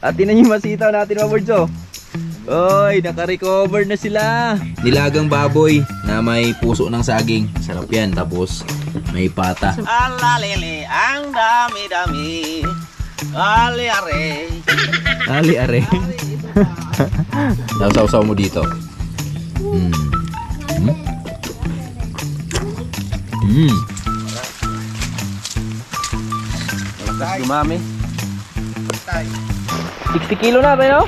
At tinan yung masitaw natin mga birds oh. Oy, naka-recover na sila. Nilagang baboy na may puso ng saging. Sarap yan. Tapos may pata. Alalele, ang dami-dami. Ali-are. Ali-are. Sausaw mo dito. Dumami. 60 kilo na tayo.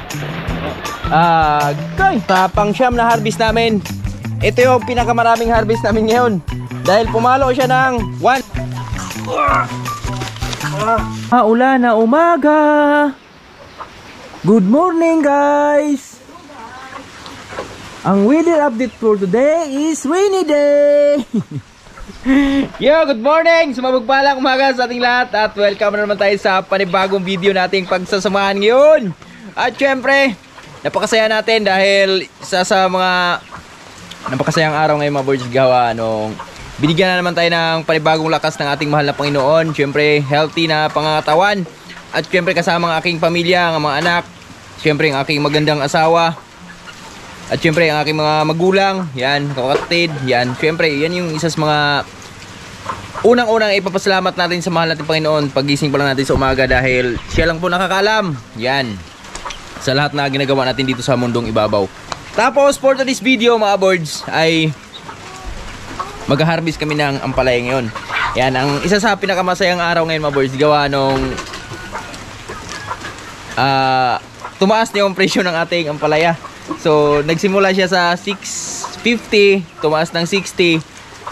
Okay. Sa pang-siyam na harvest namin. Ito yung pinakamaraming harvest namin ngayon. Dahil pumalo siya ng 1. Ulan na umaga. Good morning guys. Ang weather update for today is rainy day. Yo, good morning! Sumabagpalang umaga sa ating lahat. At welcome na naman tayo sa panibagong video nating pagsasamahan ngayon. At syempre, napakasaya natin dahil isa sa mga napakasayang araw ngayon mga birds gawa binigyan na naman tayo ng panibagong lakas ng ating mahal na Panginoon. Syempre, healthy na pangangatawan. At syempre kasama ang aking pamilya, ang mga anak. Syempre, ang aking magandang asawa. At syempre, ang aking mga magulang. Yan, kapatid. Yan, syempre, yan yung isa sa mga unang-unang ipapasalamat natin sa mahal nating Panginoon. Pagising pa lang natin sa umaga dahil siya lang po nakakaalam. Yan, sa lahat na ginagawa natin dito sa mundong ibabaw. Tapos, for today's video mga birds, ay mag-harvest kami ng ampalaya ngayon. Yan, ang isa sa pinakamasayang araw ngayon mga birds, gawa nung tumaas na yung presyo ng ating ampalaya. So, nagsimula siya sa 650, tumaas ng 60,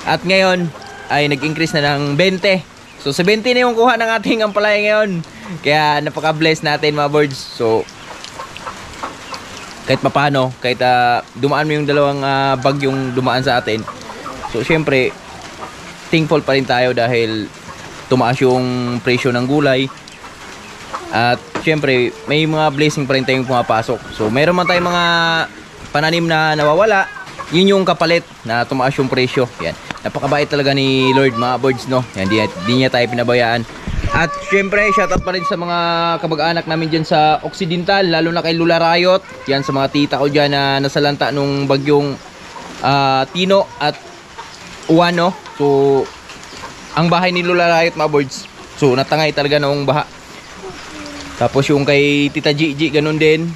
at ngayon ay nag-increase na ng 20. So, 70 na yung kuha ng ating ampalaya ngayon. Kaya napaka-bless natin mga birds. So, kahit papano, kahit dumaan mo yung dalawang bagyong dumaan sa atin. So, syempre, thankful pa rin tayo dahil tumaas yung presyo ng gulay. At syempre, may mga blessing pa rin tayong pumapasok. So, mayroon man tayong mga pananim na nawawala. Yun yung kapalit na tumaas yung presyo. Yan. Napakabait talaga ni Lord mga birds, no? Yan, di niya tayo pinabayaan. At syempre, shoutout pa rin sa mga kamag-anak namin dyan sa Occidental. Lalo na kay Lula Riot. Yan, sa mga tita ko dyan na nasalanta nung bagyong Tino at Uwano. So, ang bahay ni Lula Riot mga birds. So, natangay talaga noong baha. Tapos yung kay Tita Gigi, ganun din.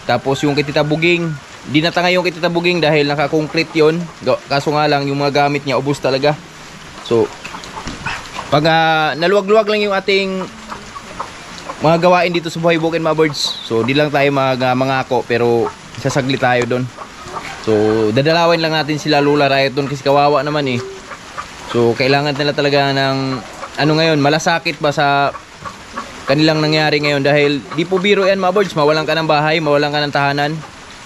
Tapos yung kay Tita Buging, di natangay yung kay Tita Buging dahil naka-concrete yun. Kaso nga lang, yung mga gamit niya, ubos talaga. So, pag naluwag-luwag lang yung ating mga gawain dito sa Buhay Bukid mga birds. So, di lang tayo mangako, pero sasaglit tayo doon. So, dadalawin lang natin sila Lula Riot doon kasi kawawa naman eh. So, kailangan nila talaga ng ngayon, malasakit ba sa kanilang nangyari ngayon dahil di po biro yan mga birds. Mawalan ka ng bahay, mawalan ka ng tahanan.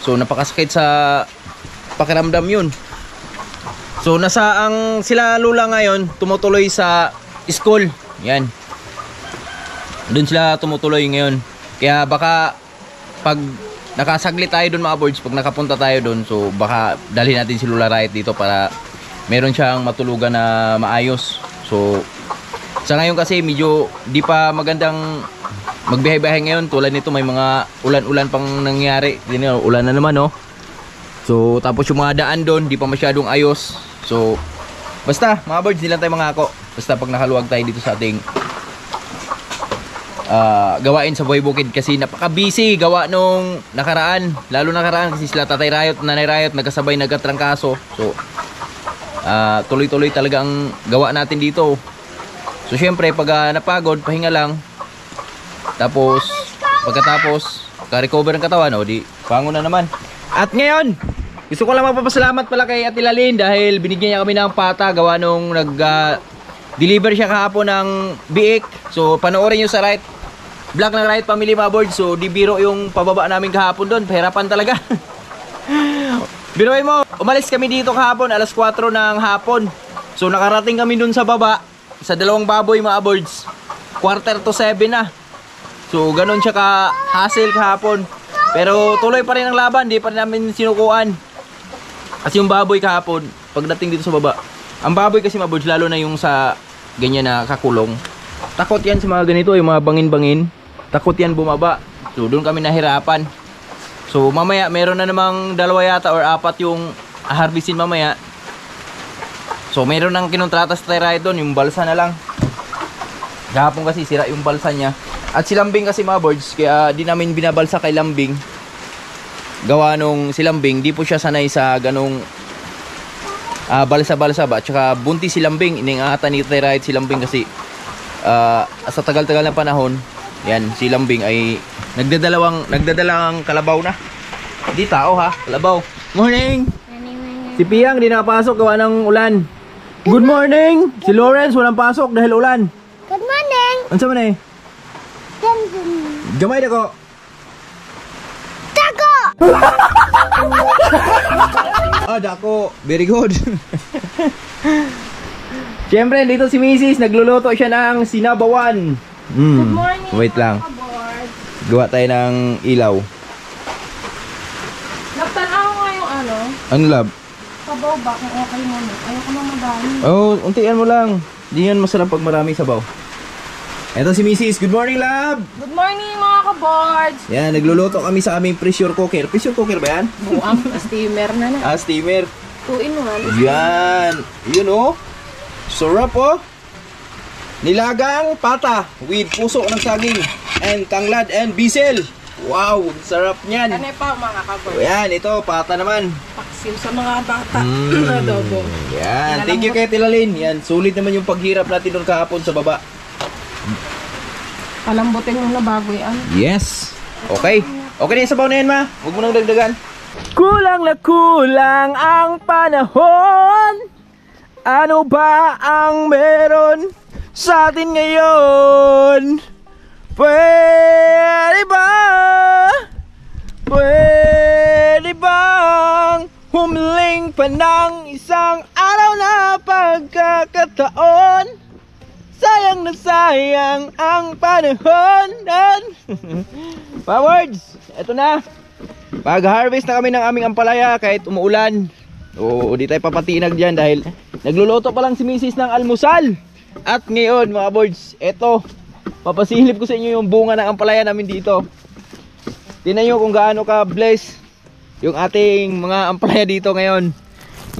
So, napakasakit sa pakiramdam yun. So, sila Lula ngayon tumutuloy sa school. Yan. Doon sila tumutuloy ngayon. Kaya baka pag nakasaglit tayo doon mga birds, pag nakapunta tayo doon, so baka dalhin natin si Lula Riot dito para meron siyang matulugan na maayos. So, sa ngayon kasi medyo di pa magandang magbihay-bihay ngayon. Tulad nito may mga ulan-ulan pang nangyari. Ulan na naman, no? So, tapos yung mga daan doon, di pa masyadong ayos. So, basta, mga birds, di lang tayo mangako. Basta pag nakaluwag tayo dito sa ating gawain sa Buhay Bukid kasi napaka-busy gawa nung nakaraan. Lalo nakaraan kasi sila Tatay Riot, Nanay Riot, nagkasabay, nagkatrangkaso. So, tuloy-tuloy talaga ang gawa natin dito. So, syempre, pag napagod, pahinga lang. Tapos, pagkatapos, ka-recover ang katawan, di, pango na naman. At ngayon, gusto ko lang magpapasalamat pala kay Ate Lalin dahil binigyan niya kami ng pata gawa nung nag-deliver siya kahapon ng biik. So, panoorin nyo sa vlog ng Riot Family mga birds. So, di biro yung pababa namin kahapon doon. Pahirapan talaga. Biruin mo, umalis kami dito kahapon, alas 4 ng hapon. So, nakarating kami doon sa baba, sa dalawang baboy mga birds. 6:45 na. So, ganun siya ka-hassle kahapon. Pero tuloy pa rin ang laban, di pa rin namin sinukuan. Kasi yung baboy kahapon, pagdating dito sa baba, ang baboy kasi mga birds, lalo na yung sa ganyan na kakulong, takot yan sa mga ganito, yung mga bangin-bangin. takot yan bumaba. So doon kami nahirapan. So mamaya meron na namang 2 yata or 4 yung harvestin mamaya. So meron nang kinontrata sa Tyrite doon, yung balsa na lang. Gahapon kasi sira yung balsa niya. At si Lambing kasi mga birds, kaya di namin binabalsa kay Lambing. Gawa nung si Lambing, di po siya sanay sa ganong balsa-balsa ba. Tsaka bunti si Lambing, iningatan ni Tyrite si Lambing kasi sa tagal-tagal na panahon, yan, si Lambing ay nagdadalawang kalabaw na. Di tao ha, kalabaw. Morning! Si Piang di nakapasok gawa ng ulan. Good morning! Si Lawrence walang pasok dahil ulan. Good morning. Ano man eh? Gamay dako. Dako! Dako. Very good. Siyempre, dito si Mrs. Nagluluto siya ng sinabawan. Good morning. Wait lang. Gawa tayo ng ilaw. Nagtanaw nga yung ano, Ano lab? sabaw ba kung okay mo na. Ayoko na madami. Oh, untian mo lang. Di yan masarap pag marami sabaw. Eto si Mrs. Good morning, lab! Good morning mga kaboards. Yan, nagluluto kami sa aming pressure cooker. Pressure cooker ba yan? Buang steamer na na. Steamer. 2 in 1. Yan. Yun oh. Sarap oh. Nilagang pata with puso ng saging and tanglad and bisel. Wow, sarap niyan. Ano pa mga kaboards? Yan, ito pata naman. Paksim sa mga bata. Adobo. Yan, thank you kay Tilalin. Yan, sulit naman yung paghirap natin doon kahapon sa baba. Palambutin mo na bago yan. Yes. Okay. Okay na yung sabaw na yan, ma. Huwag mo nang dagdagan. Kulang na kulang ang panahon. Ano ba ang meron sa atin ngayon? Pwede ba? Pwede bang humiling pa ng isang araw na pagkakataon? Sayang na sayang ang panahon. Powards, eto na. Mag-harvest na kami ng aming ampalaya kahit umuulan. Oo, di tayo papatinag dyan dahil nagluluto pa lang si Mrs. ng almusal. At ngayon mga boards, eto, papasilip ko sa inyo yung bunga ng ampalaya namin dito. Tingnan nyo kung gaano ka bless yung ating mga ampalaya dito ngayon.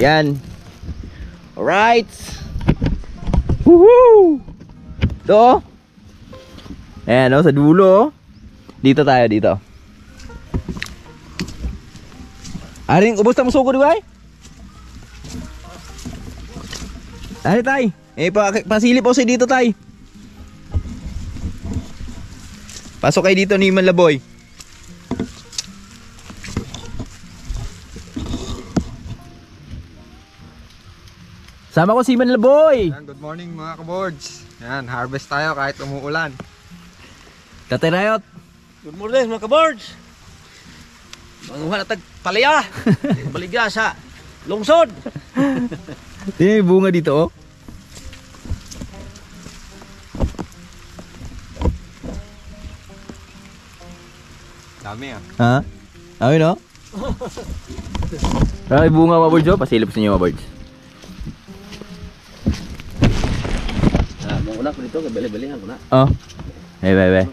Yan. Alright. Woohoo! Ito. Ayan o, sa dulo. Dito tayo, dito. Aring, ubos na musuko di ba? Ari tay. Pasilip o si dito tay. Pasok kayo dito ni Manlaboy. Sama ko si Manlaboy. Good morning mga kaboards. Yan, harvest tayo kahit umuulan. Tatay Rayot. Good morning mga kaboards. Manguha na tagpalaya. Baligya sa lungsod. Tingnan yung bunga dito oh. Dami ah. Ha? Ayun oh. Ay bunga mga birds oh. Pasilip sa inyo mga birds. Muna ko dito, bali-balihan ko na. Oh. Hey, bye.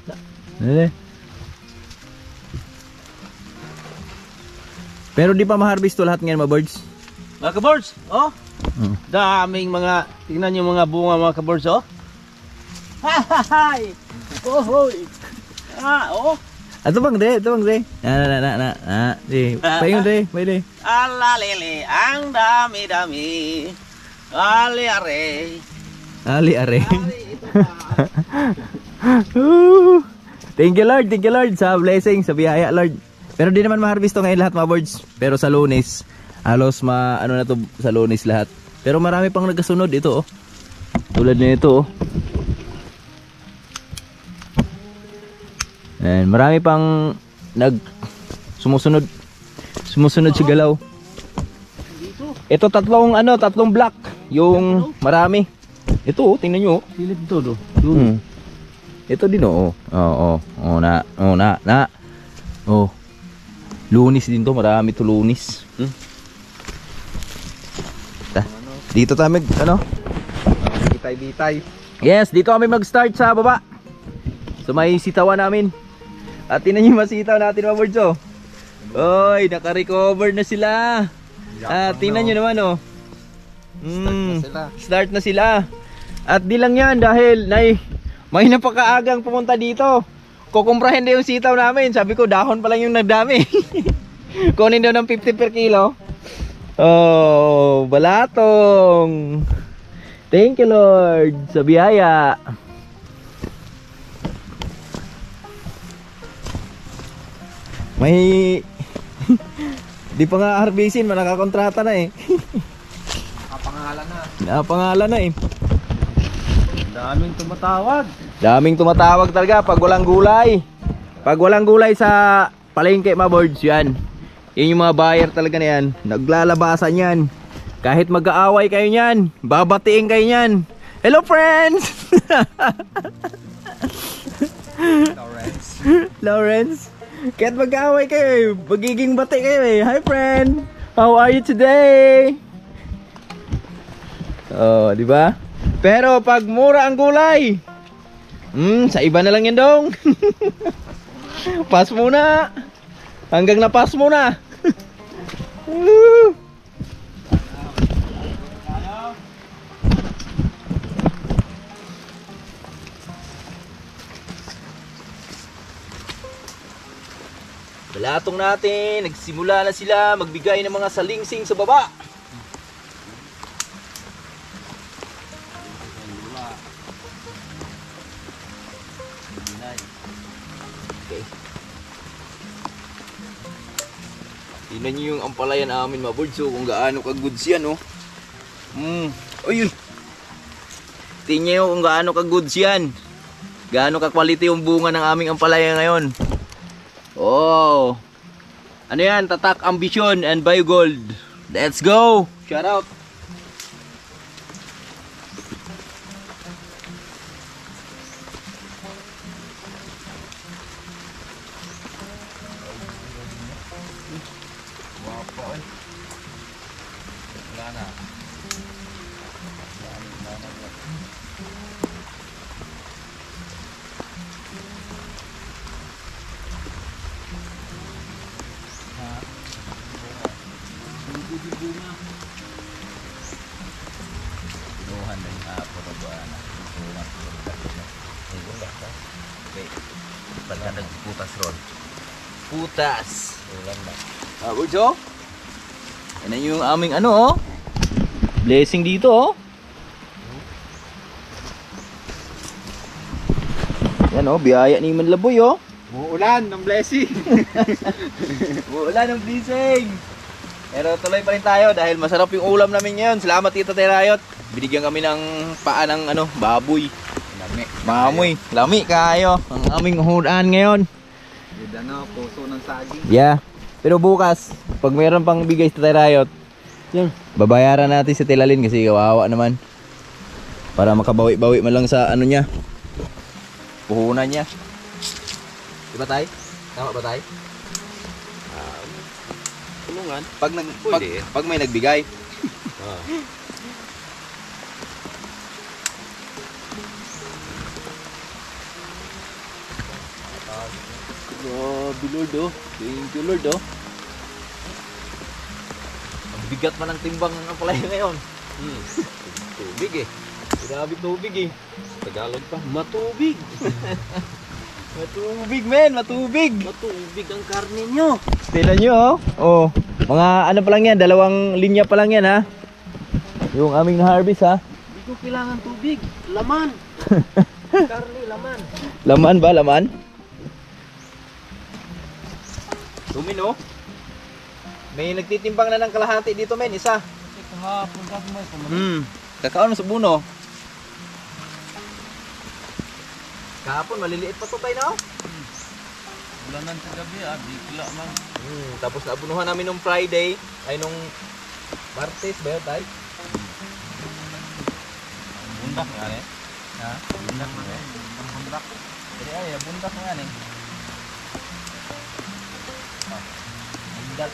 Pero di pa ma-harvest to lahat ngayon mga birds. Mga kaboards, oh. Daming mga, tingnan yung mga bunga mga kaboards, oh. Hay! Oh, hoy! Oh. Ito bang de? Di. Paingon de, may de. Alalele, ang dami-dami. Ali-are. Ali are. Thank you Lord sa blessing, sa biyaya Lord. Pero di naman ma-harvest to ngayon lahat mga birds. Pero sa Lunes, halos ano na to sa Lunes lahat. Pero marami pang nagkasunod ito oh. Tulad nito oh. And marami pang sumusunod sa galaw. Ito tatlong block yung marami. Ito oh, tingnan nyo oh. Silip ito, do. Ito din oh. Na. Oh. Lunis din to, marami to lunis. Dito tayo Bitay-bitay. Yes, dito kami mag-start sa baba. sa may sitawan namin. At tinan nyo yung masitaw natin mga birds oh. Oy, naka-recover na sila. Tingnan nyo naman oh. Start na sila. At di lang yan dahil may napakaagang pumunta dito. Kukumprahin na yung sitaw namin. Sabi ko dahon pa lang yung nagdami. Kunin daw ng 50 per kilo. Oh, balatong. Thank you Lord sa biyaya. May di pa nga harvestin, manakakontrata na eh. Kapangalan na. Napangalan na eh. Daming tumatawag. Daming tumatawag talaga pag walang gulay. Pag walang gulay sa palengke mga birds, yan. Yan yung mga buyer talaga na yan. Naglalabasan yan. Kahit mag-aaway kayo niyan, babatiin kayo niyan. Hello friends! Lawrence. Kahit mag-aaway kayo, magiging bati kayo eh. Hi friend! How are you today? Oh, di ba? Pero pag mura ang gulay, sa iba na lang yan dong. Pass muna. Hanggang na-pass muna. Balatong natin, nagsimula na sila magbigay ng mga salingsing sa baba. Okay. Tingnan nyo yung ampalayan namin mga birds, kung gaano ka-goods yan oh. Uy, uy. Tingnan nyo kung gaano ka-goods yan. Gaano ka-quality yung bunga ng aming ampalaya ngayon. Oh. Ano yan? Tatak Ambition and Biogold. Let's go! Shout out! Pinuhan na yung panabuan na. Okay. Pagka nagputas ron. Putas! Birds oh. Yan yung aming ano oh. Blessing dito oh. Yan oh, biyaya ni Manlaboy oh. Muulan ng blessing. Wala ng blessing. Pero tuloy pa rin tayo dahil masarap yung ulam namin ngayon. Salamat Tita Terayot. Binigyan kami ng paa ng ano, baboy. Lami. Maamoy. Lami kayo. Ang aming hulaan ngayon. With ano, puso ng saging. Yeah. Pero bukas, pag mayroon pang bigay sa Terayot, Yan. babayaran natin si Tilalin kasi kawawa naman. Para makabawi-bawi man lang sa ano niya. Puhunan niya. Diba tay? Tama ba tay? Tulungan. Pag may nagbigay. Grabe Lord oh. Thank you Lord oh. Ang bigat man ng timbang ng apalaya ngayon. Tubig eh. Grabe tubig eh. Tagalog pa. Matubig. Matubig men, matubig. Matubig ang karne nyo. Tignan nyo oh. Mga ano pa lang yan, 2 linya pa lang yan ha. Yung aming na-harvest ha. Hindi ko kailangan tubig. Laman. Karne, laman. Laman ba, laman? Tumino. May nagtitimbang na ng kalahati dito men, isa. Kahapon kasi may pumunta. Kakaon sa buno. Kahapon maliliit pa to tayo no? Bulanan sa gabi bigla man. Tapos naabunuhan namin nung Friday, ay nung Martes ba yun tayo? Bundak nga eh. Ha? Bundak nga eh. Bundak. Jadi ay, bundak nga eh. Bundak.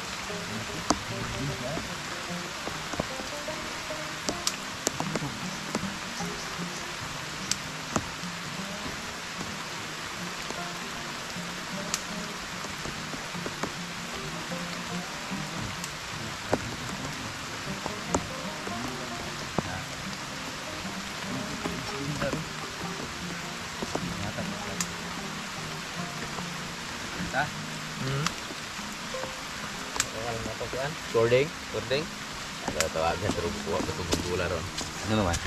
Ta? Ano na to siyan? Cording? Cording? Ada tawagan pero bukuha ko itong gula ron. Ano naman?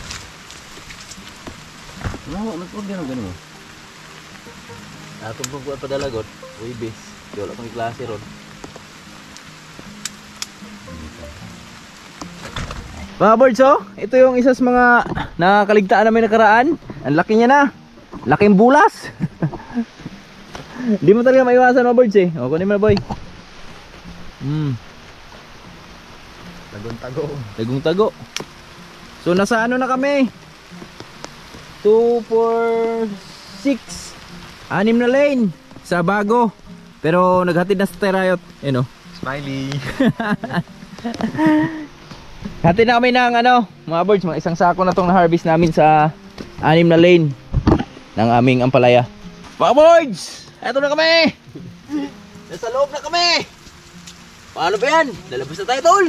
Ano, nag-order ang ganun mo? Atong bukuha pa dalagot. Uy, bis. Di wala kong klase ron. Mga birds, oh, ito yung isa sa mga nakakaligtaan namin nakaraan. Ang laki niya na. Laking bulas. Di mo talaga maiwasan mga birds eh. O, kunin mo na boy. Tagong-tago. Tagong-tago. So nasa ano na kami? 2, 4, 6. 6 na lane sa bago. Pero naghatid na sa Terayot. Yun o. Smiley. Hatid na kami ng ano, mga birds, mga isang sako na tong na-harvest namin sa 6 na lane ng aming ampalaya. Mga birds! Eto na kami! Nasa loob na kami! Paano ba yan? Lalabas na tayo, tol!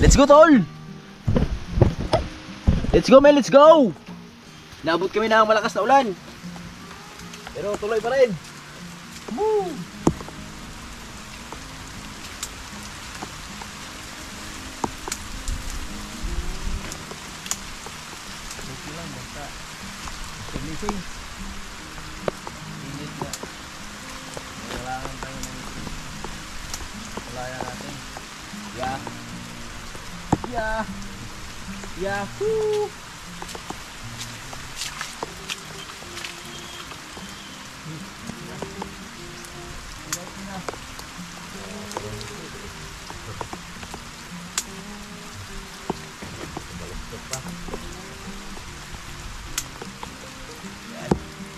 Let's go, tol! Let's go, man! Let's go! Naabot kami ng malakas na ulan. Pero tuloy pa rin. Woo! Kailangan tayo ng kulaya natin. Yeah. Yeah. Yahoo!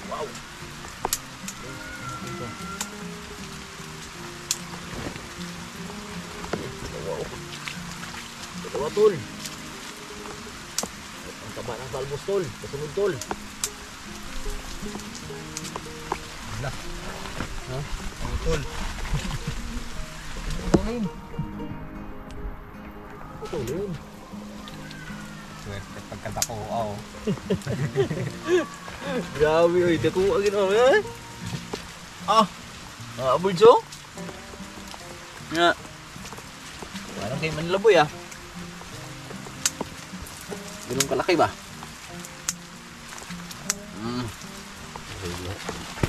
Wow. Dalawa tol. Ang taba ng salmos tol. Kasunod tol. Wala. Ha? Ang tol. Putulin. Putulin. Swerte pagkatako. Oh. Grabe oy, dako agin oh. Ah. Abulso. Nga. Parang kay Manlaboy ah. Ganun kalaki ba?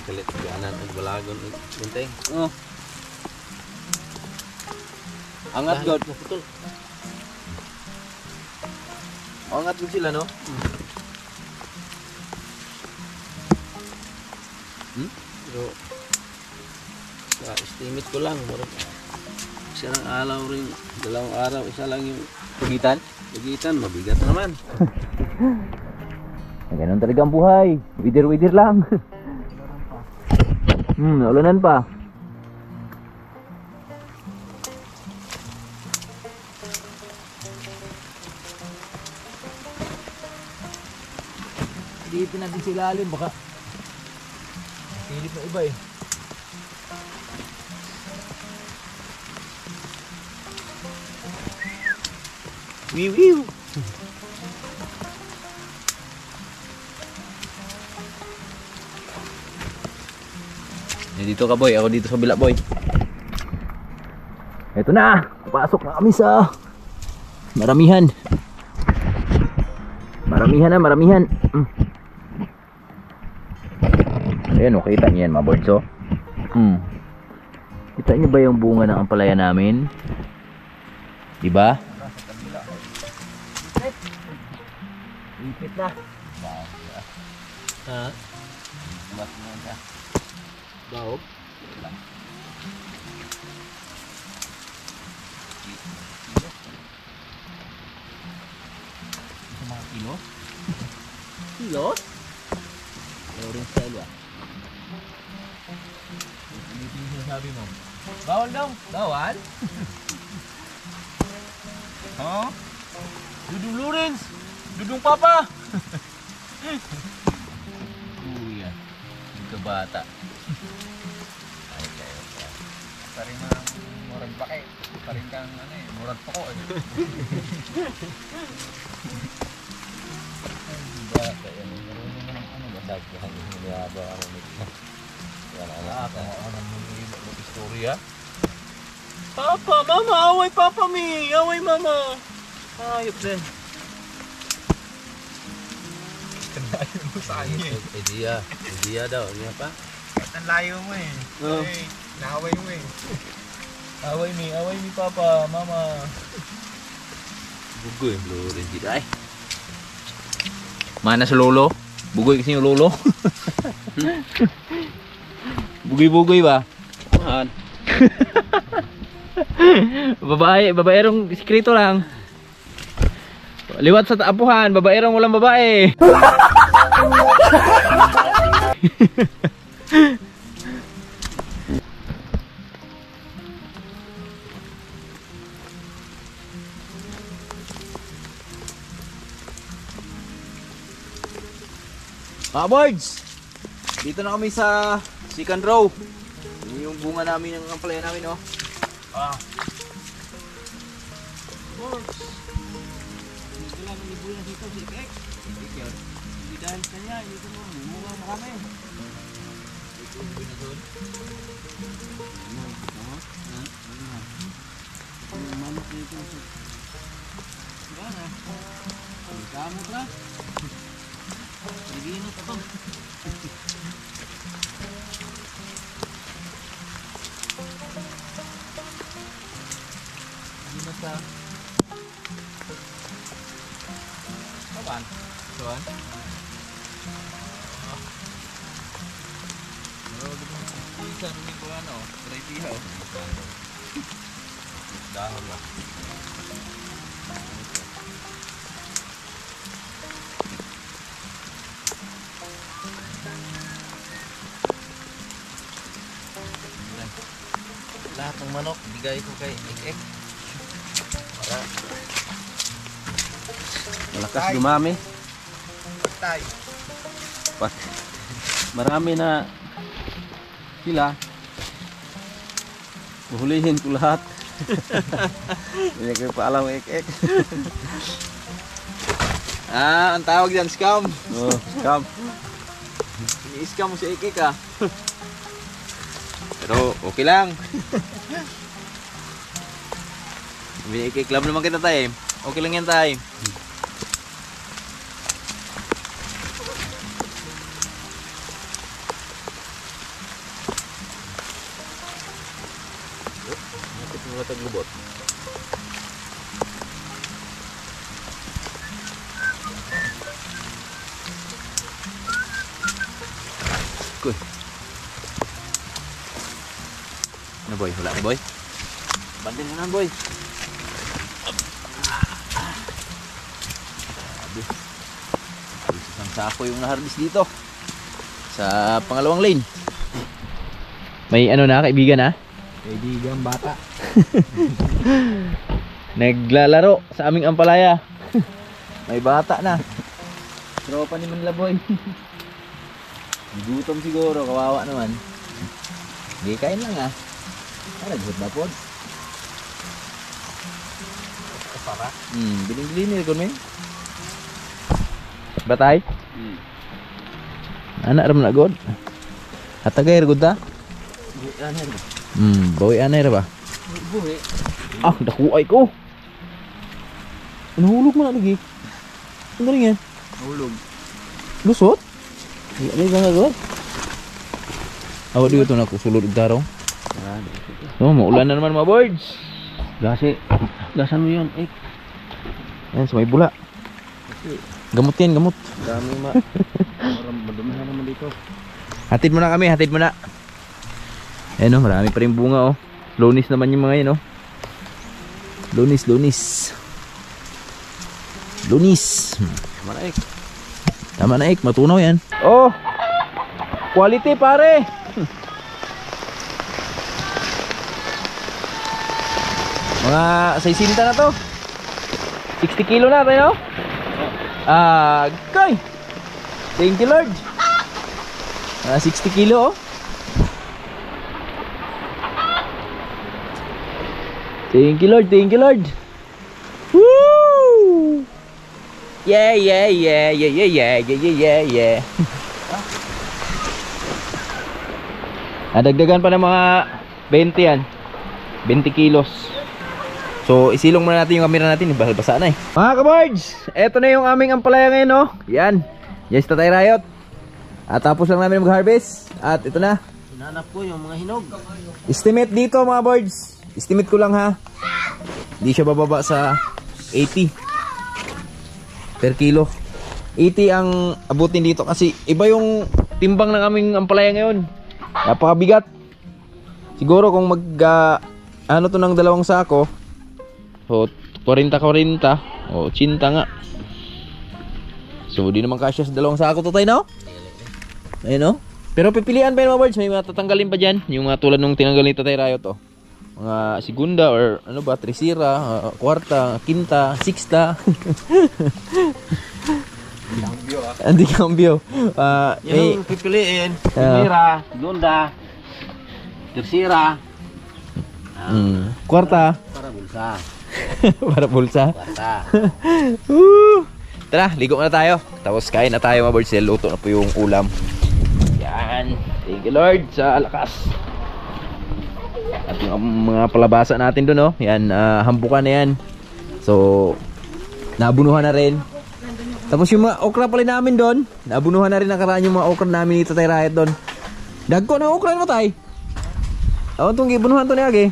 Kalit kanan ang balagon unteng. Oh. Angat god. Putol. Angat gud sila no? Pero sa estimate ko lang, isa lang alaw rin, dalawang araw, isa lang yung Pagitan. pagitan, mabigat naman. Ganun talaga ang buhay. Wider lang. Naulanan pa. Dito natin sa ilalim baka pilip na iba eh. Wiw. Dito ka boy, ako dito sa bila boy. Ito na, pasok na kami sa maramihan. Maramihan. Ayan o, kita niyo yan mga birds oh. Kita niyo ba yung bunga ng ampalaya namin? Diba? Ipit na. Ha? Buwas mo yan siya. Daog? Sa mga kilos? Kilos? Orange style ah. Ano yung sinasabi mo? Bawal daw. Bawal? Ha? Dudong Lawrence! Dudong Papa! Kuya. Yung kabata. Ay, kayo. Paring mga murag bake. Paring kang ano eh, murag pako eh. Bata yan. Marunong mo ng ano ba? Sagyahan yung niyaba ako nito. Wala na. Istorya. Papa, mama, away papa mi. Away mama. Ayop din. Layo mo sa kanya eh. Idea daw. Niya pa? Ba't ang layo mo eh? Oo. Eh, naaway mo eh. Away mi papa, mama. Bugoy. Lord, hindi ay. Mana sa lolo? Bugoy kasi yung lolo. Bugoy-bugoy ba? Mahan. Babaerong sikreto lang. Liwat sa taapuhan, babaerong walang babae. Mga boys, dito na kami sa second row. Ini yung bunga namin ng ampalaya namin, oh. Boys, hindi lang nibulan dito si Ek. Hindi dahil kanya, hindi ko muna marami. Ito yung binatod. Manok dito. Gana. Kamot na. Naginot ako. Naginot sa... Kapan? Tuan? Isa nung yung ano, try pihaw. Dahon lang. Lahat ng manok, bigay ko kay Ek. Para Malakas dumami. Tay. Pag marami na sila, huhulihin ko lahat. Hindi ko paalam Ek. ang tawag dyan, scam. Oh, scam. Ini-scam mo si Ek ah. Pero okay lang. Club naman kita tayo. Okay lang yan tayo. Nakit mo lang taglubot. Kuy. Ano boy? Wala na boy? Bandin na boy. Sabi. Isang sako yung na-harvest dito. Sa pangalawang lane. May ano na, kaibigan na? Kaibigang bata. Naglalaro sa aming ampalaya. May bata na. Tropa ni Manla boy. Gutom siguro, kawawa naman. Hindi, kain lang ah. Naghut ba po? Para? Biling-biling nila ko men. Batay? Anak ram na god. Hatagay ra gud ta? Bawi anay ra ba? Buhi. Ah, dakuay ko. Nahulog mo na lagi. Ano rin yan? Nahulog. Lusot? Ano yung ganga god? Awak dito na ako sulod darong. Oh, maulan na naman mga birds. Gasan mo yun, Ek. Ayan, sa may bula. Gamot yan, gamot. Dami madumi na naman dito. Hatid mo na kami, hatid mo na. Ayan o, marami pa rin bunga o. Lunis naman yung mga yun o. Lunis. Tama na, Ek. Tama na Ek, matunaw yan. Oh! Quality pare! Mga 60 na to. 60 kilo na tayo. Kay! Thank you Lord. 60 kilo oh. Thank you Lord, thank you Lord. Woo! Yeah. Dagdagan pa ng mga 20 yan. 20 kilos. So isilong muna natin yung camera natin. Basa na eh. Mga kabards, eto na yung aming ampalaya ngayon, no? Yan. Yes, Tatay Rayot. At tapos lang namin mag-harvest. At ito na. Hinanap ko yung mga hinog. Estimate dito mga birds. Estimate ko lang ha. Hindi siya bababa sa 80 per kilo. 80 ang abutin dito kasi iba yung timbang ng aming ampalaya ngayon. Napakabigat. Siguro kung ano to ng 2 sako. So 40-40 o 80 nga. So di naman kasya sa 2 sako to tayo, no? Ayun, no? Pero pipilian pa yung mga birds. May mga tatanggalin pa dyan. Yung mga tulad nung tinanggal ni Tatay Rayot, to. Mga segunda or ano ba, tresira, kwarta, quinta, sixta. Hindi cambio. Yung pipiliin, primera, segunda, tercera. Kwarta. Para bulsa. Para bulsa. Kwarta. Tara, ligo na tayo. Tapos kain na tayo mga birds. Luto na po yung ulam. Yan. Thank you Lord sa lakas. At yung mga palabasa natin doon, no? Yan, hambukan na yan. So, nabunuhan na rin. Tapos yung mga okra pala namin doon, nabunuhan na rin nakaraan yung mga okra namin ni Tatay Rayot doon. Dagko na okra mo, Tay. Awan itong gibunuhan to niya, okay?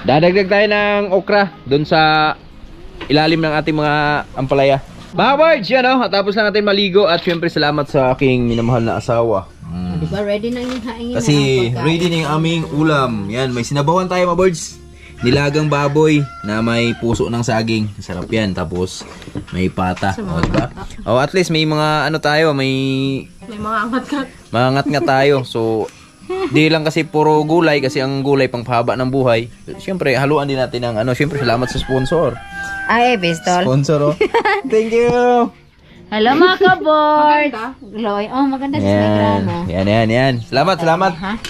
Dadagdag tayo ng okra doon sa ilalim ng ating mga ampalaya. Mga birds, yan, no? Tapos lang natin maligo at syempre salamat sa aking minamahal na asawa. Diba ready na yung haingin? Kasi ready na yung aming ulam. Yan, may sinabawan tayo mga birds. Nilagang baboy na may puso ng saging. Sarap yan. Tapos may pata. O, diba? O, at least may mga ano tayo, may mga angat-ngat. mga ngat-ngat tayo. So, di lang kasi puro gulay kasi ang gulay pangpahaba ng buhay. Siyempre, haluan din natin ng ano. Siyempre, salamat sa sponsor. Ay, pistol. Sponsor, oh. Thank you. Hello mga kabord. Maganda. Gloy. Oh, maganda sa Negrano. Yan. Salamat.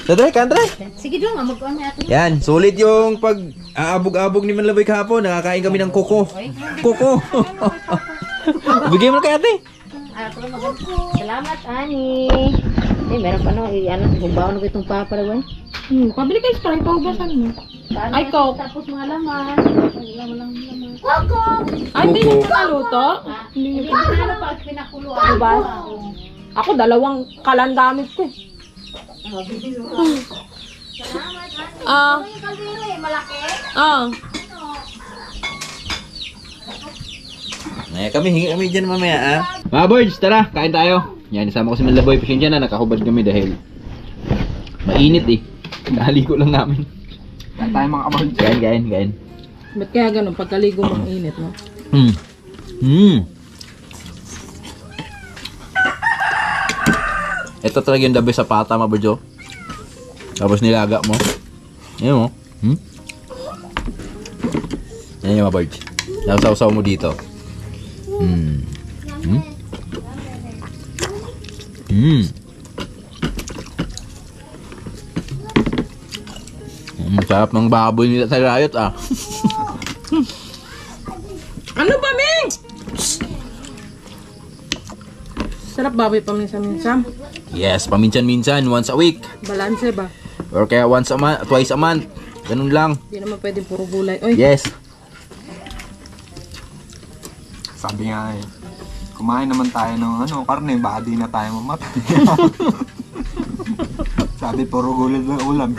Dadre, Kandre. Sige doon, mag-on na ito. Yan, sulit yung pag aabog-abog ni Manlaboy kahapon. Nakakain kami ng kuko. Kuko. Bigay mo na kay ate. Salamat, Ani. Eh, meron pa no, gumbaon ko itong paparawan. Pabili kayo sa parang paubasan mo. Ay, Coke. Tapos mga laman. Laman. Ay, hindi nyo pinaluto? Hindi ko na pag pinakuluan. Diba? Ako, 2 kalan gamit ko. Salamat, Ani. Ah. Yung kaldero eh, malaki. Hingi kami dyan mamaya, Mga birds, tara, kain tayo. Yan, isama ko si Manlaboy. Pasensya na, nakahubad kami dahil mainit eh. Nakaligo lang namin. Kain tayo mga kabards. Kain. Ba't kaya ganun? Pagkaligo mong init, no? Ito talaga yung dabi sa pata, mga birds, oh. Tapos nilaga mo. Ayan mo. Yan yung mga birds. Nausaw-saw mo dito. Sarap ng baboy nila sa Rayot, Ano ba, Ming? Sarap baboy paminsan-minsan. Yes, paminsan-minsan, once a week. Balanse ba? Or kaya twice a month. Ganun lang. Hindi naman pwedeng puro gulay. Oy, Yes. Sabi nga eh, kumain naman tayo ng karne, baka di na tayo mamatay. Sabi, puro gulay ng ulam.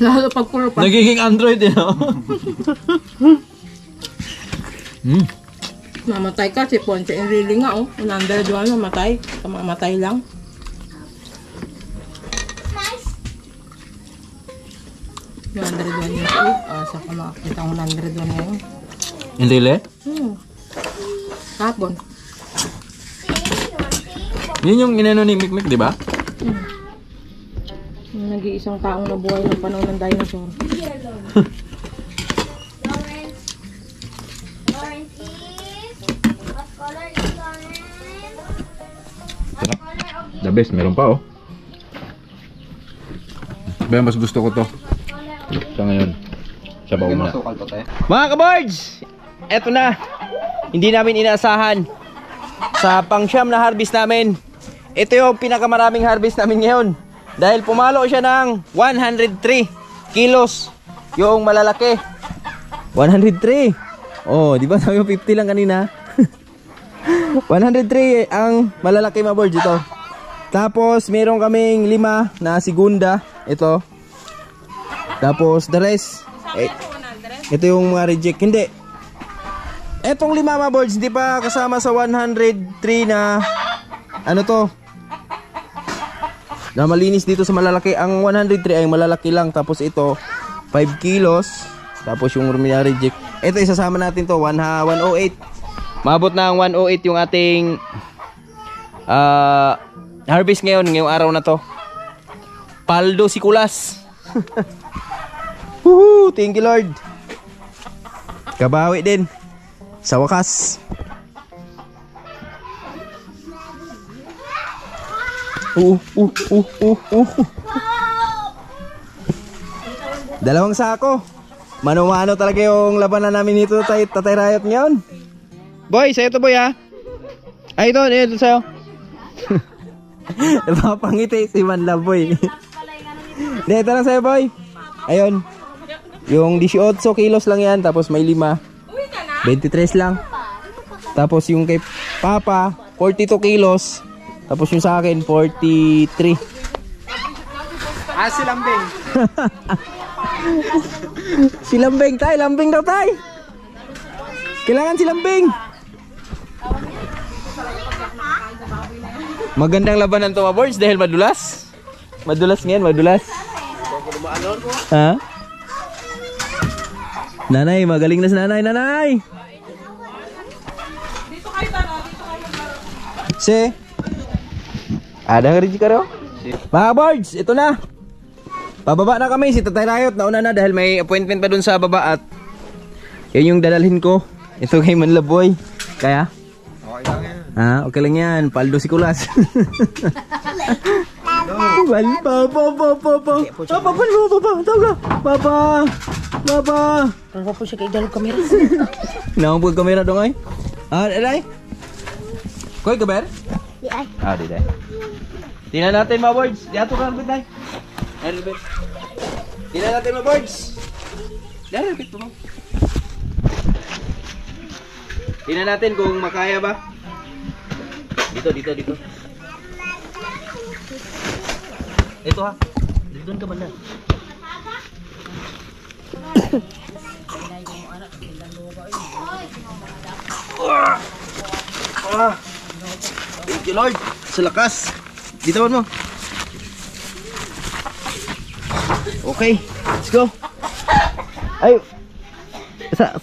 lalo pag puro pa. Nagiging Android, eh, no? Mamatay ka, si Ponce and really nga, oh. 100 mamatay. Mamatay lang. Nice. 101 years old. Saka makakita ang 101 ngayon. Hindi, Hapon. Yun yung inano ni Mikmik, di ba? Yung nag-iisang taong nabuhay ng panahon ng dinosaur. The best, meron pa, oh. Ba, mas gusto ko to. Sa ngayon. Sabaw mo na. Masukal pa tayo. Mga kabards! Eto na. Hindi namin inaasahan. sa pang-siyam na harvest namin. Ito yung pinakamaraming harvest namin ngayon. Dahil pumalo siya ng 103 kilos. Yung malalaki. 103. Oh, di ba sabi mo 50 lang kanina? 103 ang malalaki mga boards ito. Tapos meron kaming 5 na segunda. Ito. Tapos the rest. Ito yung mga reject. Hindi. Etong 5 mga boards, hindi pa kasama sa 103 na ano to. Na malinis dito sa malalaki. Ang 103 ay malalaki lang. Tapos ito 5 kilos. Tapos yung na reject. Ito isasama natin to 108. Maabot na ang 108 yung ating harvest ngayong araw na to. Paldo sikulas. Woohoo! Thank you Lord. Kabawi din sa wakas. Dalawang sako. Mano-mano talaga yung labanan namin dito Tatay Riot ngayon. Boy, sa'yo to boy ha. Ay ito sa'yo. Napapangiti si Manlove boy. Dito lang sa'yo boy. Ayun. Yung 18 kilos lang yan. Tapos may 5. 23 lang. Tapos yung kay Papa 42 kilos. Tapos yung sa akin 43. Si Lambing. Si Lambing tay. Lambing daw tay. Kailangan si Lambing. Magandang labanan to mga boards dahil madulas. Madulas ngayon, madulas. Ha? Nanay, magaling na si nanay, nanay. Dito kayo tara, dito kayo. Si. Ada nga rin ka rin. Mga boards, ito na. Pababa na kami, si Tatay Riot. Nauna na dahil may appointment pa dun sa baba at yun yung dadalhin ko. Ito kay Manlaboy. Kaya? Okay lang yan. Ah, okay lang yan. Paldo si Kulas. Papa. Papa po siya kay dalog kamera. Nakumpag kamera dong ay. Ah, alay. Koy kaber? Di ay. Ah, di day. Tingnan natin mga boards. Diato ka rin day. Helbet. Tingnan natin mga boards. Helbet po. Tingnan natin kung makaya ba. Dito. Ito ha. Doon ka banda. Thank you Lord. Sa lakas. Dito mo. Okay, let's go. Ay.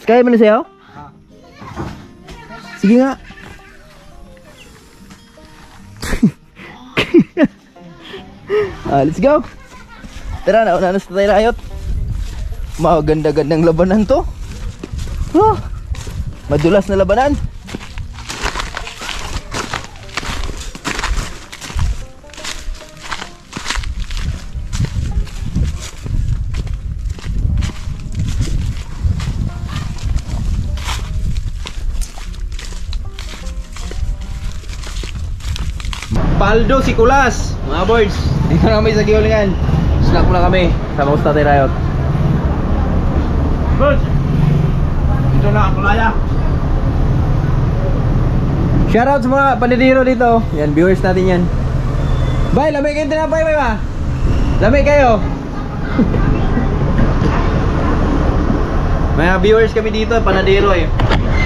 Kaya mo na sa'yo? Sige nga. Let's go. Tara, nauna na sa Tatay Riot. Maganda-gandang labanan to. Madulas na labanan. Paldo si Kulas, mga boards. Dito na kami sa Giulingan. Snack muna kami. Sama ko sa Tatay Riot. Good. Dito na ang kulaya. Shoutout sa mga pandidiro dito. Yan, viewers natin yan. Bay, lamig kayo tinapay, bay ba? Lamig kayo. May viewers kami dito, panadiro eh.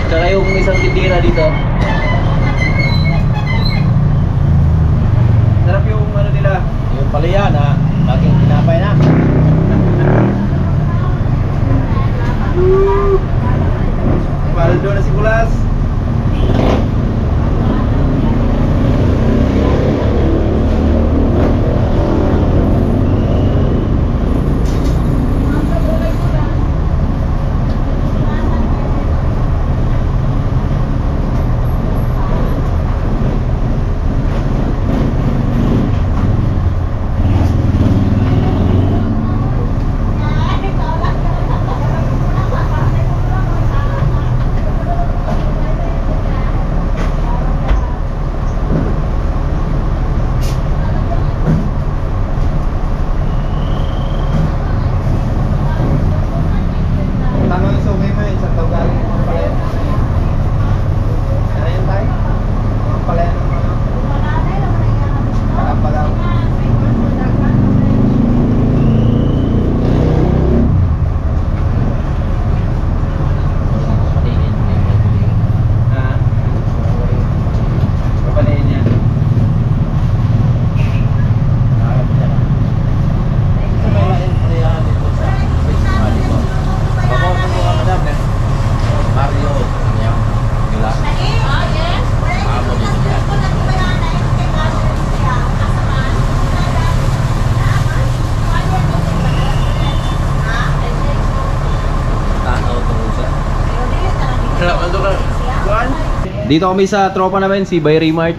Tsaka yung isang tindira dito. Sarap yung ano nila, yung palaya na laging tinapay na. Paldo na si Kulas. Dito kami sa tropa namin, si Bay Remart.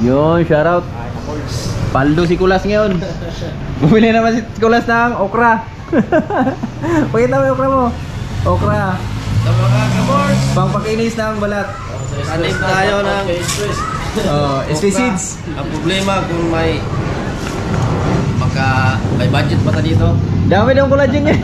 Yun, shoutout. Paldo si Kulas ngayon. Bumili naman si Kulas ng okra. Pakita mo yung okra mo. Okra. Sa mga kabors, Pangpakinis ng balat. tanim tayo ng Oh, SP seeds. Ang problema kung may budget pa ta dito. Dami ng collagen niya.